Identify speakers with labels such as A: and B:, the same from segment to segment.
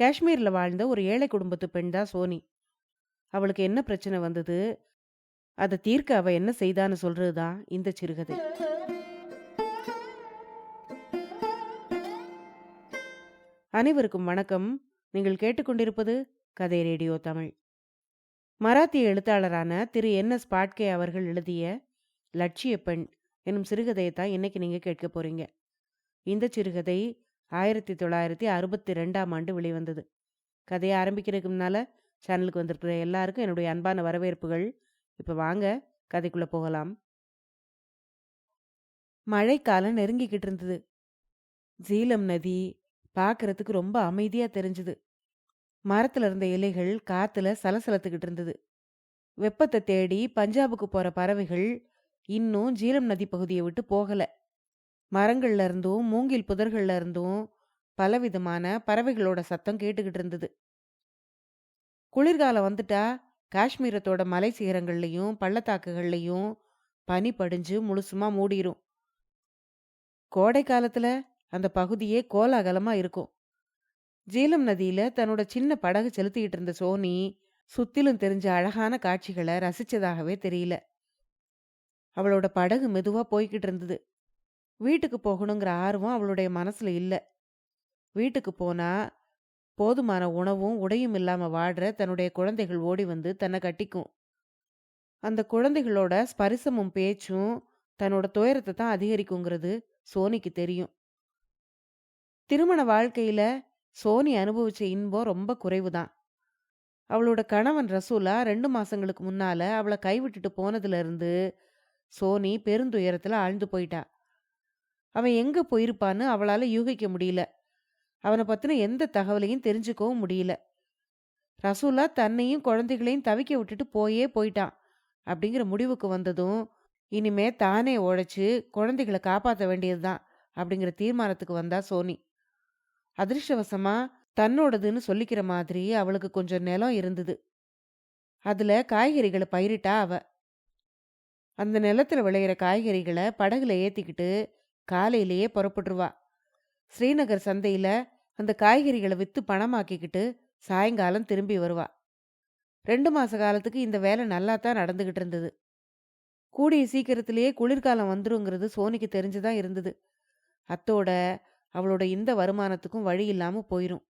A: காஷ்மீர்ல வாழ்ந்த ஒரு ஏழை குடும்பத்து பெண் தான் சோனி. அவளுக்கு என்ன பிரச்சனை வந்தது, அத தீர்க்க அவ என்ன செய்தான்னு சொல்றது தான் இந்த சிறுகதை. அனைவருக்கும் வணக்கம். நீங்கள் கேட்டுக்கொண்டிருப்பது கதை ரேடியோ தமிழ். மராத்திய எழுத்தாளரான திரு என்.எஸ். பாட்கே அவர்கள் எழுதிய லட்சிய பெண் என்னும் சிறுகதையை தான் இன்னைக்கு நீங்க கேட்க போறீங்க. இந்த சிறுகதை 1962ஆம் ஆண்டு வெளிவந்தது. கதையை ஆரம்பிக்கிறதுக்கு முன்னால சேனலுக்கு வந்திருக்கிற எல்லாருக்கும் என்னுடைய அன்பான வரவேற்புகள். இப்ப வாங்க கதைக்குள்ள போகலாம். மழைக்காலம் நெருங்கிக்கிட்டு இருந்தது. ஜீலம் நதி பார்க்கறதுக்கு ரொம்ப அமைதியா தெரிஞ்சுது. மரத்துல இருந்த இலைகள் காத்துல சலசலத்துக்கிட்டு இருந்தது. வெப்பத்தை தேடி பஞ்சாபுக்கு போற பறவைகள் இன்னும் ஜீலம் நதி பகுதியை விட்டு போகல. மரங்கள்ல இருந்தும் மூங்கில் புதர்கள்ல இருந்தும் பலவிதமான பறவைகளோட சத்தம் கேட்டுக்கிட்டு இருந்தது. குளிர்காலம் வந்துட்டா காஷ்மீரத்தோட மலை சிகரங்கள்லையும் பள்ளத்தாக்குகள்லையும் பனி படிஞ்சு முழுசுமா மூடிரும். கோடை காலத்துல அந்த பகுதியே கோலாகலமா இருக்கும். ஜீலம் நதியில தன்னோட சின்ன படகு செலுத்திக்கிட்டு இருந்த சோனி சுத்திலும் தெரிஞ்ச அழகான காட்சிகளை ரசிச்சதாகவே தெரியல. அவளோட படகு மெதுவா போய்கிட்டு இருந்தது. வீட்டுக்கு போகணுங்கிற ஆர்வம் அவளுடைய மனசுல இல்ல. வீட்டுக்கு போனா போதுமான உணவும் உடையும் இல்லாம வாடுற தன்னுடைய குழந்தைகள் ஓடி வந்து தன்னை கட்டிக்கும். அந்த குழந்தைகளோட ஸ்பரிசமும் பேச்சும் தன்னோட துயரத்தை தான் அதிகரிக்குங்கிறது சோனிக்கு தெரியும். திருமண வாழ்க்கையில சோனி அனுபவிச்ச இன்பம் ரொம்ப குறைவுதான். அவளோட கணவன் ரசூலா 2 மாசங்களுக்கு முன்னால அவளை கைவிட்டுட்டு போனதுல இருந்து சோனி பெருந்துயரத்துல ஆழ்ந்து போயிட்டா. அவன் எங்க போயிருப்பான்னு அவளால யூகிக்க முடியல. அவனை பத்தின எந்த தகவலையும் தெரிஞ்சுக்கவும் முடியல. ரசூலா தன்னையும் குழந்தைகளையும் தவிக்க விட்டுட்டு போயிட்டான் அப்படிங்கிற முடிவுக்கு வந்ததும் இனிமே தானே உழைச்சு குழந்தைகளை காப்பாற்ற வேண்டியதுதான் அப்படிங்கிற தீர்மானத்துக்கு வந்தா சோனி. அதிர்ஷ்டவசமா தன்னோடதுன்னு சொல்லிக்கிற மாதிரி அவளுக்கு கொஞ்சம் நிலம் இருந்தது. அதுல காய்கறிகளை பயிரிட்டா அவ. அந்த நிலத்துல விளையிற காய்கறிகளை படகுல ஏத்திக்கிட்டு காலையிலேயே புறப்பட்டுருவா. ஸ்ரீநகர் சந்தையில அந்த காய்கறிகளை வித்து பணமாக்கிக்கிட்டு சாயங்காலம் திரும்பி வருவா. 2 மாச காலத்துக்கு இந்த வேலை நல்லா தான் நடந்துகிட்டு இருந்தது. கூடிய சீக்கிரத்திலேயே குளிர்காலம் வந்துருங்கிறது சோனிக்கு தெரிஞ்சுதான் இருந்தது. அத்தோட அவளோட இந்த வருமானத்துக்கும் வழி இல்லாம போயிரும்.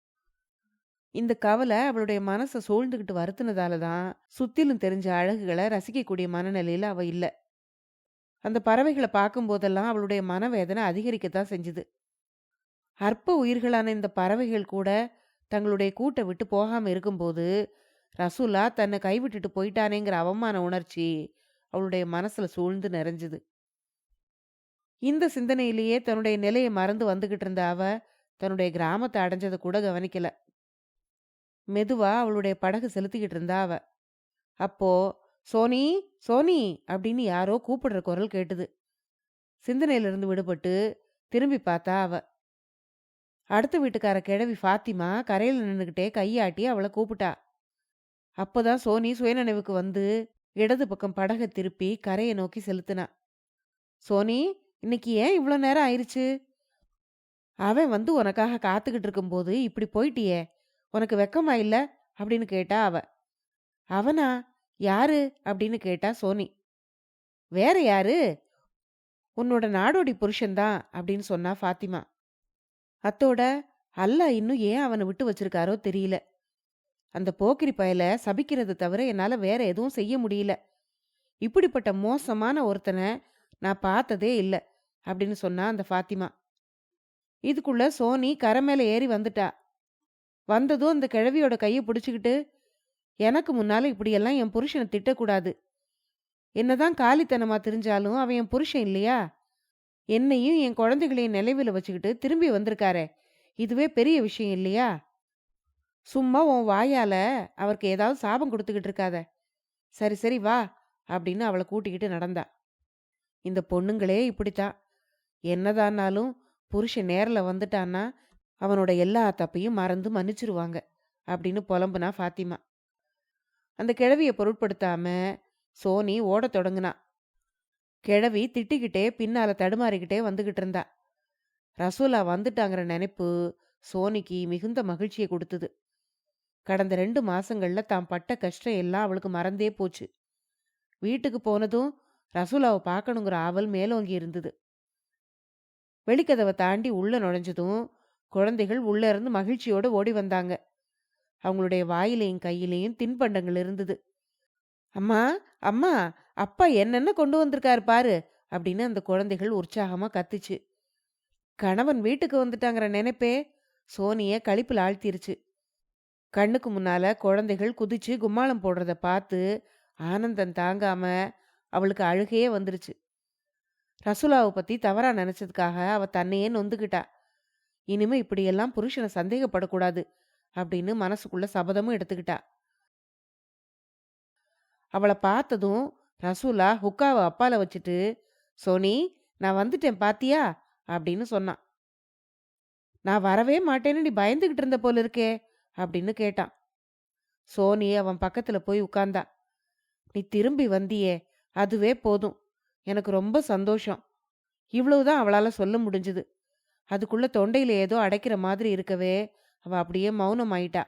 A: இந்த கவலை அவளுடைய மனசை சூழ்ந்துகிட்டு வருத்தினதால தான் சுத்திலும் தெரிஞ்ச அழகுகளை ரசிக்கக்கூடிய மனநிலையில அவ இல்ல. அந்த பறவைகளை பார்க்கும் போதெல்லாம் அவளுடைய மனவேதனை அதிகரிக்கத்தான் செஞ்சுது. அற்ப உயிர்களான இந்த பறவைகள் கூட தங்களுடைய கூட்டை விட்டு போகாம இருக்கும்போது ரசூலா தன்னை கைவிட்டுட்டு போயிட்டானேங்கிற அவமான உணர்ச்சி அவளுடைய மனசுல சூழ்ந்து நிறைஞ்சுது. இந்த சிந்தனையிலேயே தன்னுடைய நிலையை மறந்து வந்துகிட்டு இருந்த அவ தன்னுடைய கிராமத்தை அடைஞ்சதை கூட கவனிக்கல. மெதுவா அவளுடைய படகு செலுத்திக்கிட்டு இருந்தா அவ. அப்போ சோனி சோனி அப்படின்னு யாரோ கூப்பிடுற குரல் கேட்டுது. சிந்தனையிலிருந்து விடுபட்டு திரும்பி பார்த்தா அவ. அடுத்த வீட்டுக்கார கிழவி ஃபாத்திமா கரையில நின்னுகிட்டே கையாட்டி அவளை கூப்பிட்டா. அப்போதான் சோனி சுயநினைவுக்கு வந்து இடது பக்கம் படகை திருப்பி கரையை நோக்கி செலுத்தினா. சோனி, இன்னைக்கு ஏன் இவ்வளோ நேரம் ஆயிருச்சு? அவன் வந்து உனக்காக காத்துக்கிட்டு இருக்கும்போது இப்படி போயிட்டியே, உனக்கு வெக்கமா இல்ல அப்படின்னு கேட்டா அவ. அவனா? யாரு அப்படின்னு கேட்டா சோனி. வேற யாரு? உன்னோட நாடோடி புருஷன்தான் அப்படின்னு சொன்னா ஃபாத்திமா. அத்தோட அல்லாஹ் இன்னும் ஏன் அவனை விட்டு வச்சிருக்காரோ தெரியல. அந்த போக்கிரி பயல சபிக்கிறத தவிர என்னால வேற எதுவும் செய்ய முடியல. இப்படிப்பட்ட மோசமான ஒருத்தனை நான் பார்த்ததே இல்லை அப்படின்னு சொன்னா அந்த ஃபாத்திமா. இதுக்குள்ள சோனி கரை மேல ஏறி வந்துட்டா. வந்ததும் அந்த கிழவியோட கையை பிடிச்சுக்கிட்டு, எனக்கு முன்னால இப்படியெல்லாம் என் புருஷனை திட்டக்கூடாது. என்னதான் காலித்தனமா தெரிஞ்சாலும் அவன் என் புருஷன் இல்லையா? என்னையும் என் குழந்தைகளையும் நிலைவில வச்சுக்கிட்டு திரும்பி வந்திருக்காரே, இதுவே பெரிய விஷயம் இல்லையா? சும்மா உன் வாயால அவருக்கு ஏதாவது சாபம் கொடுத்துக்கிட்டு இருக்காத. சரி சரி வா அப்படின்னு அவளை கூட்டிக்கிட்டு நடந்தா. இந்த பொண்ணுங்களே இப்படித்தான். என்னதானாலும் புருஷன் நேர்ல வந்துட்டான்னா அவனோட எல்லா தப்பையும் மறந்து மன்னிச்சிருவாங்க அப்படின்னு புலம்புனா ஃபாத்திமா. அந்த கிழவியை பொருட்படுத்தாம சோனி ஓடத் தொடங்குனா. கிழவி திட்டிக்கிட்டே பின்னால தடுமாறிக்கிட்டே வந்துகிட்டு இருந்தா. ரசூலா வந்துட்டாங்கிற நினைப்பு சோனிக்கு மிகுந்த மகிழ்ச்சியை கொடுத்தது. கடந்த 2 மாசங்கள்ல தான் பட்ட கஷ்டம் எல்லாம் அவளுக்கு மறந்தே போச்சு. வீட்டுக்கு போனதும் ரசூலாவை பார்க்கணுங்கிற ஆவல் மேலோங்கி இருந்தது. வெளிக்கதவை தாண்டி உள்ள நுழைஞ்சதும் குழந்தைகள் உள்ள இருந்து மகிழ்ச்சியோட ஓடி வந்தாங்க. அவங்களுடைய வாயிலையும் கையிலையும் தின்பண்டங்கள் இருந்தது. அம்மா, அம்மா, அப்பா என்னென்ன கொண்டு வந்திருக்காரு பாரு அப்படின்னு அந்த குழந்தைகள் உற்சாகமா கத்துச்சு. கணவன் வீட்டுக்கு வந்துட்டாங்கிற நினைப்பே சோனிய களிப்புல ஆழ்த்திருச்சு. கண்ணுக்கு முன்னால குழந்தைகள் குதிச்சு கும்மாளம் போடுறத பார்த்து ஆனந்தம் தாங்காம அவளுக்கு அழுகையே வந்துருச்சு. ரசூலாவை பத்தி தவறா நினைச்சதுக்காக அவ தன்னையே நொந்துக்கிட்டா. இனிமே இப்படியெல்லாம் புருஷனை சந்தேகப்படக்கூடாது அப்படின்னு மனசுக்குள்ள சபதமும் எடுத்துக்கிட்டா. அவளை பார்த்ததும் ரசூலா ஹுக்காவை அப்பால வச்சுட்டு, சோனி, நான் வந்துட்டேன் பாத்தியா அப்படின்னு சொன்னான். நான் வரவே மாட்டேன்னு நீ பயந்துகிட்டு இருந்த போல இருக்கே அப்படின்னு கேட்டான். சோனி அவன் பக்கத்துல போய் உட்கார்ந்தா. நீ திரும்பி வந்தியே, அதுவே போதும், எனக்கு ரொம்ப சந்தோஷம். இவ்வளவுதான் அவளால சொல்ல முடிஞ்சது. அதுக்குள்ள தொண்டையில ஏதோ அடைக்கிற மாதிரி இருக்கவே அவ அப்படியே மௌனம் ஆயிட்டா.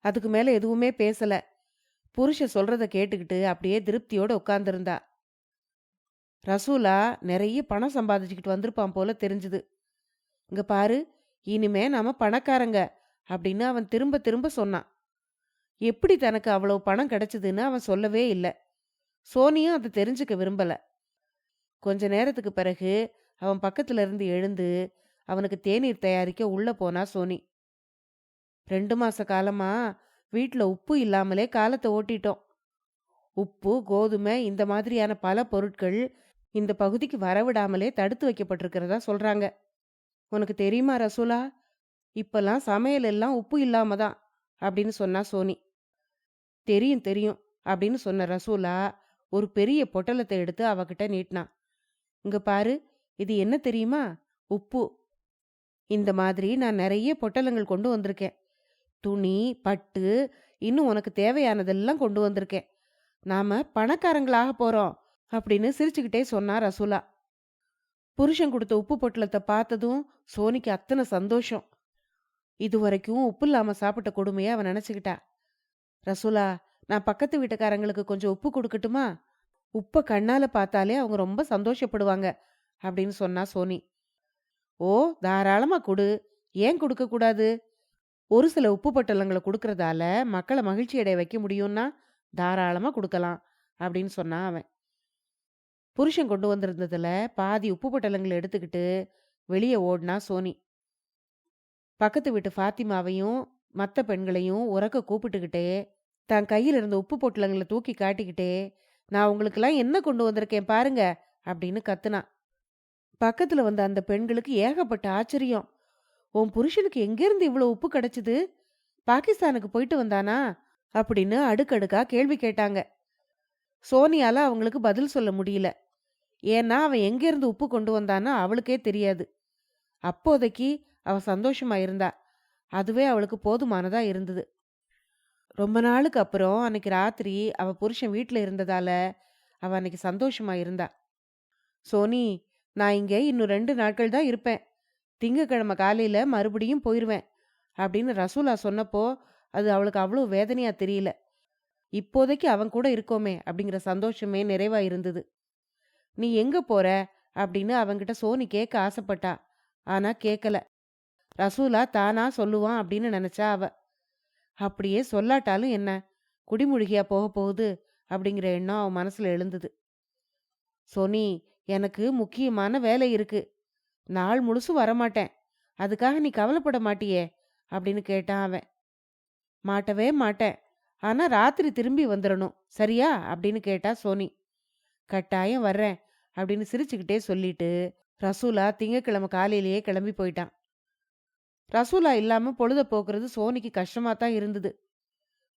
A: அதுக்கு மேல எதுவுமே பேசல. புருஷன் சொல்றத கேட்டுக்கிட்டு அப்படியே திருப்தியோட உட்கார்ந்திருந்தா. ரசூலா நிறைய பணம் சம்பாதிச்சுக்கிட்டு வந்திருப்பான் போல தெரிஞ்சுது. இங்க பாரு, இனிமே நாம பணக்காரங்க அப்படின்னு அவன் திரும்ப திரும்ப சொன்னான். எப்படி தனக்கு அவ்வளவு பணம் கிடைச்சதுன்னு அவன் சொல்லவே இல்லை. சோனியும் அதை தெரிஞ்சுக்க விரும்பல. கொஞ்ச நேரத்துக்கு பிறகு அவன் பக்கத்துல இருந்து எழுந்து அவனுக்கு தேநீர் தயாரிக்க உள்ள போனா சோனி. 2 மாச காலமா வீட்டுல உப்பு இல்லாமலே காலத்தை ஓட்டிட்டோம். உப்பு, கோதுமை இந்த மாதிரியான பல பொருட்கள் இந்த பகுதிக்கு வரவிடாமலே தடுத்து வைக்கப்பட்டிருக்கிறதா சொல்றாங்க. உனக்கு தெரியுமா ரசூலா, இப்பெல்லாம் சமையல் எல்லாம் உப்பு இல்லாம தான் அப்படின்னு சொன்னா சோனி. தெரியும் தெரியும் அப்படின்னு சொன்ன ரசூலா ஒரு பெரிய பொட்டலத்தை எடுத்து அவகிட்ட நீட்டினான். இங்க பாரு, இது என்ன தெரியுமா? உப்பு. இந்த மாதிரி நான் நிறைய பொட்டலங்கள் கொண்டு வந்திருக்கேன். துணி, பட்டு, இன்னும் உனக்கு தேவையானதெல்லாம் கொண்டு வந்திருக்கேன். நாம பணக்காரங்களாக போறோம் அப்படின்னு சிரிச்சுக்கிட்டே சொன்னா ரசூலா. புருஷன் கொடுத்த உப்பு பொட்டலத்தை பார்த்ததும் சோனிக்கு அத்தனை சந்தோஷம். இதுவரைக்கும் உப்பு இல்லாம சாப்பிட்ட கொடுமையை அவன் நினைச்சுக்கிட்டா. ரசூலா, நான் பக்கத்து வீட்டுக்காரங்களுக்கு கொஞ்சம் உப்பு கொடுக்கட்டுமா? உப்பை கண்ணால பார்த்தாலே அவங்க ரொம்ப சந்தோஷப்படுவாங்க அப்படின்னு சொன்னா சோனி. ஓ, தாராளமா கொடு, ஏன் கொடுக்க கூடாது? ஒரு சில உப்பு பொட்டலங்களை கொடுக்கறதால மக்களை மகிழ்ச்சி அடைய வைக்க முடியும்னா தாராளமா கொடுக்கலாம் அப்படின்னு சொன்னான் அவன். புருஷன் கொண்டு வந்திருந்ததுல பாதி உப்பு பொட்டலங்களை எடுத்துக்கிட்டு வெளியே ஓடினா சோனி. பக்கத்து வீட்டு ஃபாத்திமாவையும் மற்ற பெண்களையும் உறக்க கூப்பிட்டுக்கிட்டே தன் கையில் இருந்த உப்பு பொட்டலங்களை தூக்கி காட்டிக்கிட்டே, நான் உங்களுக்கெல்லாம் என்ன கொண்டு வந்திருக்கேன் பாருங்க அப்படின்னு கத்துனான். பக்கத்துல வந்த அந்த பெண்களுக்கு ஏகப்பட்ட ஆச்சரியம். உன் புருஷனுக்கு எங்கிருந்து இவ்வளவு உப்பு கிடைச்சது? பாகிஸ்தானுக்கு போயிட்டு வந்தானா அப்படின்னு அடுக்கடுக்கா கேள்வி கேட்டாங்க. சோனியால அவங்களுக்கு பதில் சொல்ல முடியல. ஏன்னா அவன் எங்கிருந்து உப்பு கொண்டு வந்தான்னு அவளுக்கே தெரியாது. அப்போதைக்கு அவ சந்தோஷமா இருந்தா. அதுவே அவளுக்கு போதுமானதா இருந்தது. ரொம்ப நாளுக்கு அப்புறம் அன்னைக்கு ராத்திரி அவ புருஷன் வீட்டுல இருந்ததால அவ அன்னைக்கு சந்தோஷமா இருந்தா. சோனி, நான் இங்க இன்னும் 2 நாட்கள் தான் இருப்பேன். திங்கக்கிழமை காலையில மறுபடியும் போயிருவேன் அப்படின்னு ரசூலா சொன்னப்போ அது அவளுக்கு அவ்வளோ வேதனையா தெரியல. இப்போதைக்கு அவன் கூட இருக்கோமே அப்படிங்கிற சந்தோஷமே நிறைவா இருந்தது. நீ எங்க போற அப்படின்னு அவன்கிட்ட சோனி கேட்க ஆசைப்பட்டா. ஆனா கேட்கல. ரசூலா தானா சொல்லுவான் அப்படின்னு நினைச்சா அவ. அப்படியே சொல்லாட்டாலும் என்ன, குடிமுழுகியா போக போகுது அப்படிங்கிற எண்ணம் அவன் மனசுல எழுந்தது. சோனி, எனக்கு முக்கியமான வேலை இருக்கு, நாள் முழுசும் வரமாட்டேன், அதுக்காக நீ கவலைப்பட மாட்டியே அப்படின்னு கேட்டான் அவன். மாட்டவே மாட்டேன், ஆனா ராத்திரி திரும்பி வந்துடணும், சரியா அப்படின்னு கேட்டா சோனி. கட்டாயம் வர்றேன் அப்படின்னு சிரிச்சுக்கிட்டே சொல்லிட்டு ரசூலா திங்கக்கிழமை காலையிலேயே கிளம்பி போயிட்டான். ரசூலா இல்லாம பொழுத போக்குறது சோனிக்கு கஷ்டமா தான் இருந்தது.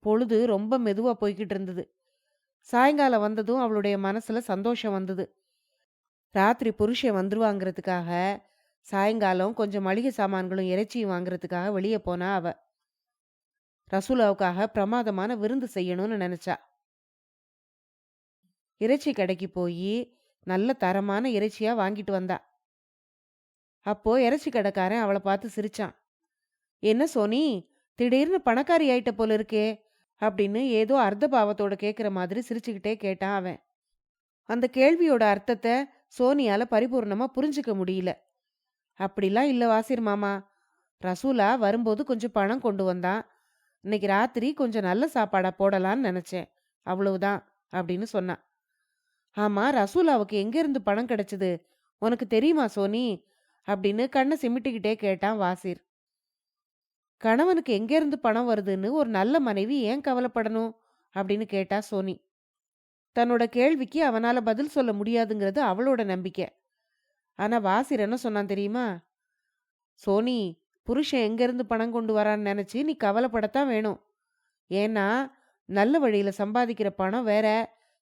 A: பொழுது ரொம்ப மெதுவா போய்கிட்டு இருந்தது. சாயங்காலம் வந்ததும் அவளுடைய மனசுல சந்தோஷம் வந்தது. ராத்திரி புருஷன் வந்துருவாங்கிறதுக்காக சாயங்காலம் கொஞ்சம் மளிகை சாமான்களும் இறைச்சியும் வாங்குறதுக்காக வெளியே போனா அவ. ரசூலாவுக்காக பிரமாதமான விருந்து செய்யணும்னு நினைச்சா. இறைச்சி கடைக்கு போய் நல்ல தரமான இறைச்சியா வாங்கிட்டு வந்தா. அப்போ இறைச்சி கடைக்காரன் அவளை பார்த்து சிரிச்சான். என்ன சோனி, திடீர்னு பணக்காரி ஆயிட்ட போல இருக்கே அப்படின்னு ஏதோ அர்த்த பாவத்தோட கேட்குற மாதிரி சிரிச்சுக்கிட்டே கேட்டான் அவன். அந்த கேள்வியோட அர்த்தத்தை சோனியால பரிபூர்ணமா புரிஞ்சுக்க முடியல. அப்படிலாம் இல்ல வாசிர் மாமா. ரசூலா வரும்போது கொஞ்சம் பணம் கொண்டு வந்தான். இன்னைக்கு ராத்திரி கொஞ்சம் நல்ல சாப்பாடா போடலான்னு நினைச்சேன். அவ்வளவுதான் அப்படின்னு சொன்னான். ஆமா, ரசூலாவுக்கு எங்க இருந்து பணம் கிடைச்சது உனக்கு தெரியுமா சோனி அப்படின்னு கண்ணை சிமிட்டிக்கிட்டே கேட்டான் வாசிர். கணவனுக்கு எங்க இருந்து பணம் வருதுன்னு ஒரு நல்ல மனைவி ஏன் கவலைப்படணும் அப்படின்னு கேட்டா சோனி. தன்னோட கேள்விக்கு அவனால பதில் சொல்ல முடியாதுங்கிறது அவளோட நம்பிக்கை. ஆனா வாசிர் என்ன சொன்னான் தெரியுமா? சோனி, புருஷன் எங்க இருந்து பணம் கொண்டு வரான்னு நினைச்சு நீ கவலைப்படத்தான் வேணும். ஏன்னா நல்ல வழியில சம்பாதிக்கிற பணம் வேற,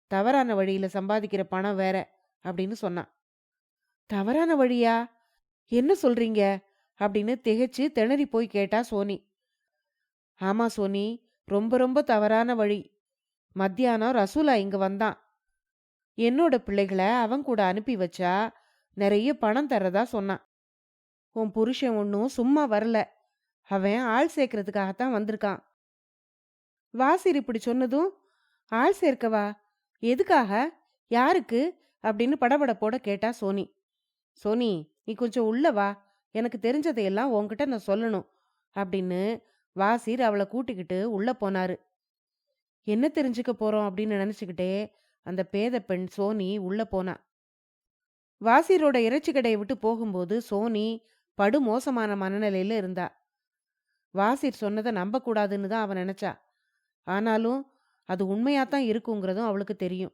A: தவறான வழியில சம்பாதிக்கிற பணம் வேற அப்படின்னு சொன்னான். தவறான வழியா? என்ன சொல்றீங்க அப்படின்னு திகைச்சு திணறி போய் கேட்டா சோனி. ஆமா சோனி, ரொம்ப ரொம்ப தவறான வழி. மத்தியானம் ரசூலா இங்க வந்தான். என்னோட பிள்ளைகளை அவன் கூட அனுப்பி வச்சா நிறைய பணம் தர்றதா சொன்னான். உன் புருஷன் ஒன்னும் சும்மா வரல, அவன் ஆள் சேர்க்கறதுக்காகத்தான் வந்திருக்கான். வாசிர் இப்படி சொன்னதும், ஆள் சேர்க்கவா? எதுக்காக? யாருக்கு அப்படின்னு படபடப்போட கேட்டா சோனி. சோனி, நீ கொஞ்சம் உள்ள வா, எனக்கு தெரிஞ்சதையெல்லாம் உன்கிட்ட நான் சொல்லணும் அப்படின்னு வாசிர் அவளை கூட்டிக்கிட்டு உள்ள போனாரு. என்ன தெரிஞ்சுக்க போறோம் அப்படின்னு நினைச்சுக்கிட்டே அந்த பேத பெண் சோனி உள்ள போனா. வாசிரோட இறைச்சி கடையை விட்டு போகும்போது சோனி படு மோசமான மனநிலையில இருந்தா. வாசிர் சொன்னதை நம்ப கூடாதுன்னு தான் அவன் நினைச்சா. ஆனாலும் அது உண்மையாத்தான் இருக்குங்கிறதும் அவளுக்கு தெரியும்.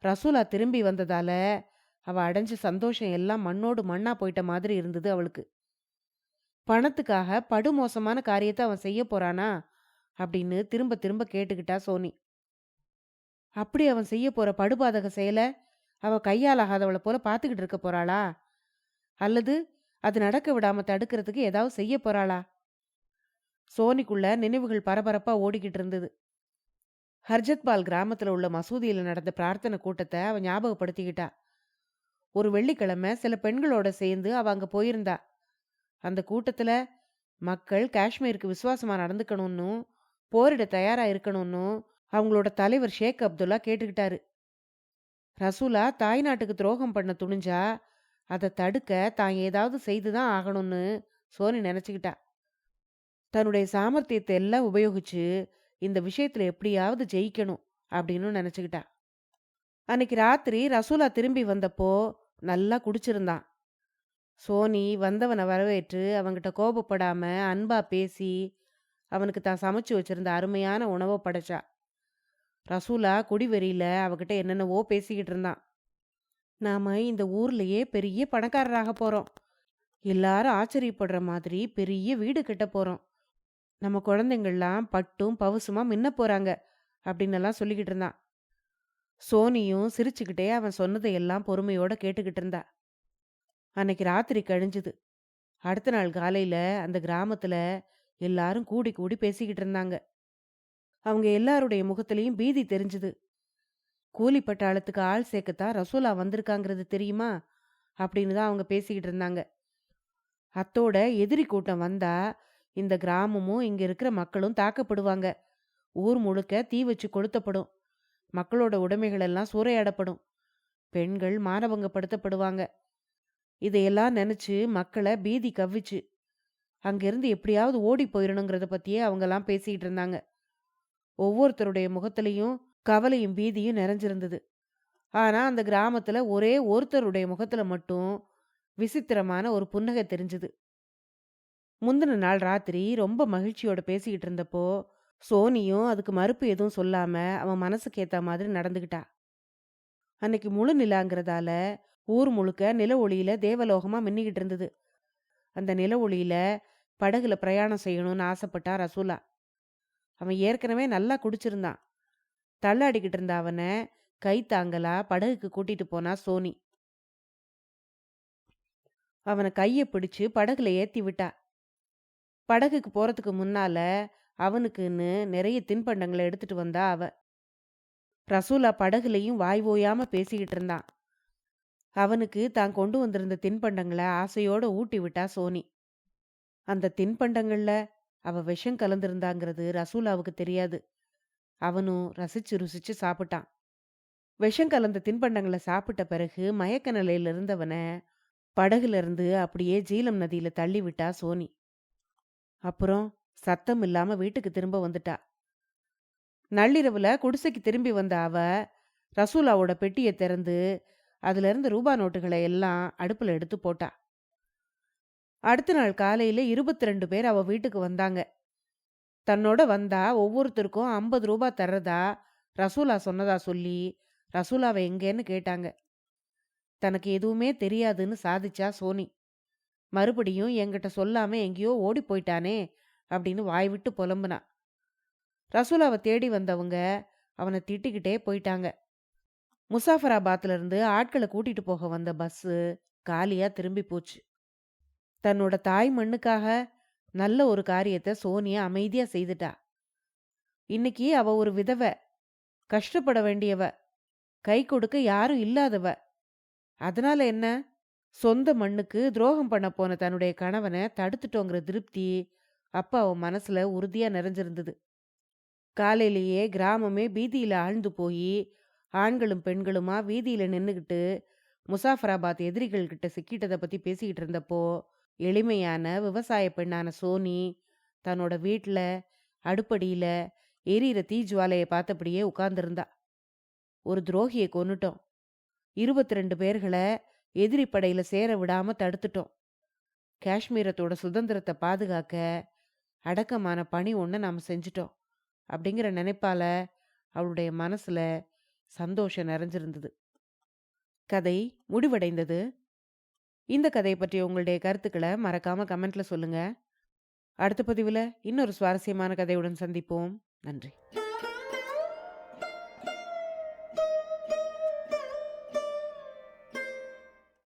A: ரசூலா திரும்பி வந்ததால அவ அடைஞ்ச சந்தோஷம் எல்லாம் மண்ணோடு மண்ணா போயிட்ட மாதிரி இருந்தது அவளுக்கு. பணத்துக்காக படுமோசமான காரியத்தை அவன் செய்ய போறானா அப்படின்னு திரும்ப திரும்ப கேட்டுக்கிட்டா சோனி. அப்படி அவன் செய்ய போற படுபாதக செயலை அவ கையாலாகாதவளை போல பார்த்துக்கிட்டு இருக்க போறாளா? அல்லது அது நடக்க விடாம தடுக்கிறதுக்கு ஏதாவது செய்ய போறாளா? சோனிக்குள்ள நினைவுகள் பரபரப்பா ஓடிக்கிட்டு இருந்தது. ஹர்ஜத்பால் கிராமத்துல உள்ள மசூதியில நடந்த பிரார்த்தனை கூட்டத்தை அவ ஞாபகப்படுத்திக்கிட்டா. ஒரு வெள்ளிக்கிழமை சில பெண்களோட சேர்ந்து அவ அங்க போயிருந்தா. அந்த கூட்டத்துல மக்கள் காஷ்மீருக்கு விசுவாசமா நடந்துக்கணும்னு, போரிட தயாரா இருக்கணும்னு அவங்களோட தலைவர் ஷேக் அப்துல்லா கேட்டுக்கிட்டாரு. ரசூலா தாய்நாட்டுக்கு துரோகம் பண்ண துணிஞ்சா அதை தடுக்க தான் ஏதாவது செய்துதான் ஆகணும்னு சோனி நினைச்சுக்கிட்டா. தன்னுடைய சாமர்த்தியத்தை எல்லாம் உபயோகிச்சு இந்த விஷயத்துல எப்படியாவது ஜெயிக்கணும் அப்படின்னு நினைச்சுக்கிட்டா. அன்னைக்கு ராத்திரி ரசூலா திரும்பி வந்தப்போ நல்லா குடிச்சிருந்தான். சோனி வந்தவனை வரவேற்று அவன்கிட்ட கோபப்படாம அன்பா பேசி அவனுக்கு தான் சமைச்சு வச்சிருந்த அருமையான உணவை படைச்சா. ரசூலா குடிவெறியில அவகிட்ட என்னென்னவோ பேசிக்கிட்டு இருந்தான். நாம இந்த ஊர்லயே பெரிய பணக்காரராக போறோம். எல்லாரும் ஆச்சரியப்படுற மாதிரி பெரிய வீடு கட்ட போறோம். நம்ம குழந்தைங்கள்லாம் பட்டும் பவுசுமா மின்ன போறாங்க அப்படின்னு எல்லாம் சொல்லிக்கிட்டு இருந்தான். சோனியும் சிரிச்சுக்கிட்டே அவன் சொன்னதையெல்லாம் பொறுமையோட கேட்டுக்கிட்டு இருந்தா. அன்னைக்கு ராத்திரி கழிஞ்சுது. அடுத்த நாள் காலையில அந்த கிராமத்துல எல்லாரும் கூடி கூடி பேசிக்கிட்டு இருந்தாங்க. அவங்க எல்லாருடைய முகத்திலையும் பீதி தெரிஞ்சுது. கூலி பட்டாளத்துக்கு ஆள் சேர்க்கத்தான் ரசூலா வந்திருக்காங்கிறது தெரியுமா அப்படின்னு தான் அவங்க பேசிக்கிட்டு இருந்தாங்க. அத்தோட எதிரி கூட்டம் வந்தா இந்த கிராமமும் இங்க இருக்கிற மக்களும் தாக்கப்படுவாங்க. ஊர் முழுக்க தீ வச்சு கொளுத்தப்படும். மக்களோட உடைமைகள் எல்லாம் சூறையாடப்படும். பெண்கள் மானபங்கப்படுத்தப்படுவாங்க. இதையெல்லாம் நினைச்சு மக்களை பீதி கவ்விச்சு. அங்கிருந்து எப்படியாவது ஓடி போயிடணுங்கிறத பத்தியே அவங்கெல்லாம் பேசிக்கிட்டு இருந்தாங்க. ஒவ்வொருத்தருடைய முகத்திலையும் கவலையும் பீதியும் நிறைஞ்சிருந்தது. ஆனா அந்த கிராமத்துல ஒரே ஒருத்தருடைய முகத்துல மட்டும் விசித்திரமான ஒரு புன்னகை தெரிஞ்சது. முந்தின நாள் ராத்திரி ரொம்ப மகிழ்ச்சியோட பேசிக்கிட்டு இருந்தப்போ சோனியும் அதுக்கு மறுப்பு எதுவும் சொல்லாம அவன் மனசுக்கு ஏத்த மாதிரி நடந்துகிட்டா. அன்னைக்கு முழு நிலாங்கிறதால ஊர் முழுக்க நில ஒளியில தேவலோகமா மின்னிக்கிட்டு இருந்தது. அந்த நில ஒளியில படகுல பிரயாணம் செய்யணும்னு ஆசைப்பட்டா ரசூலா. அவன் ஏற்கனவே நல்லா குடிச்சிருந்தான். தள்ளாடிக்கிட்டு இருந்த அவனை கை தாங்கலா படகுக்கு கூட்டிட்டு போனா சோனி. அவனை கைய பிடிச்சு படகுல ஏத்தி விட்டா. படகுக்கு போறதுக்கு முன்னால அவனுக்குன்னு நிறைய தின்பண்டங்களை எடுத்துட்டு வந்தா அவ. ரசூலா படகுலையும் வாய் ஓயாம பேசிக்கிட்டு இருந்தான். அவனுக்கு தான் கொண்டு வந்திருந்த தின்பண்டங்களை ஆசையோட ஊட்டி விட்டா சோனி. அந்த தின்பண்டங்கள்ல அவ விஷம் கலந்திருந்தாங்கிறது ரசூலாவுக்கு தெரியாது. அவனும் ரசிச்சு ருசிச்சு சாப்பிட்டான். விஷம் கலந்த தின்பண்டங்கள சாப்பிட்ட பிறகு மயக்க நிலையில இருந்தவன படகுல இருந்து அப்படியே ஜீலம் நதியில தள்ளி விட்டா சோனி. அப்புறம் சத்தம் இல்லாம வீட்டுக்கு திரும்ப வந்துட்டா. நள்ளிரவுல குடிசைக்கு திரும்பி வந்த அவ ரசூலாவோட பெட்டியை திறந்து அதுல இருந்த ரூபா நோட்டுகளை எல்லாம் அடுப்புல எடுத்து போட்டா. அடுத்த நாள் காலையில 22 பேர் அவ வீட்டுக்கு வந்தாங்க. தன்னோட வந்தா ஒவ்வொருத்தருக்கும் 50 ரூபா தர்றதா ரசூலா சொன்னதா சொல்லி ரசூலாவை எங்கேன்னு கேட்டாங்க. தனக்கு எதுவுமே தெரியாதுன்னு சாதிச்சா சோனி. மறுபடியும் என்கிட்ட சொல்லாம எங்கேயோ ஓடி போயிட்டானே அப்படின்னு வாய் விட்டு புலம்புனா. ரசூலாவை தேடி வந்தவங்க அவனை திட்டிக்கிட்டே போயிட்டாங்க. முசாஃபராபாத்ல இருந்து ஆட்களை கூட்டிட்டு போக வந்த பஸ்ஸு காலியா திரும்பி போச்சு. தன்னோட தாய் மண்ணுக்காக நல்ல ஒரு காரியத்தை சோனியா அமைதியா செய்துட்டா. இன்னைக்கு அவ ஒரு விதவ, கஷ்டப்பட வேண்டியவ, கை கொடுக்க யாரும் இல்லாதவ. அதனால என்ன? சொந்த மண்ணுக்கு துரோகம் பண்ண போன தன்னுடைய கணவனை தடுத்துட்டோங்கிற திருப்தி அப்ப அவ மனசுல உறுதியா நிறைஞ்சிருந்தது. காலையிலேயே கிராமமே பீதியில ஆழ்ந்து போய் ஆண்களும் பெண்களுமா வீதியில நின்னுகிட்டு முசாஃபராபாத் எதிரிகள் கிட்ட சிக்கிட்டதை பத்தி பேசிக்கிட்டு இருந்தப்போ எளிமையான விவசாய பெண்ணான சோனி தன்னோட வீட்ல அடுப்படியில எரியிற தீஜுவாலையை பார்த்தபடியே உட்கார்ந்திருந்தா. ஒரு துரோகியை கொன்னுட்டோம். 22 பேர்களை எதிரி படையில சேர விடாம தடுத்துட்டோம். காஷ்மீரத்தோட சுதந்திரத்தை பாதுகாக்க அடக்கமான பணி ஒண்ணு நாம செஞ்சுட்டோம் அப்படிங்கிற நினைப்பால அவளுடைய மனசுல சந்தோஷம் நிறைஞ்சிருந்தது. கதை முடிவடைந்தது. இந்த கதையை பற்றி உங்களுடைய கருத்துக்களை மறக்காம கமெண்ட்ல சொல்லுங்க. அடுத்த பதிவுல இன்னொரு சுவாரஸ்யமான கதையுடன் சந்திப்போம். நன்றி.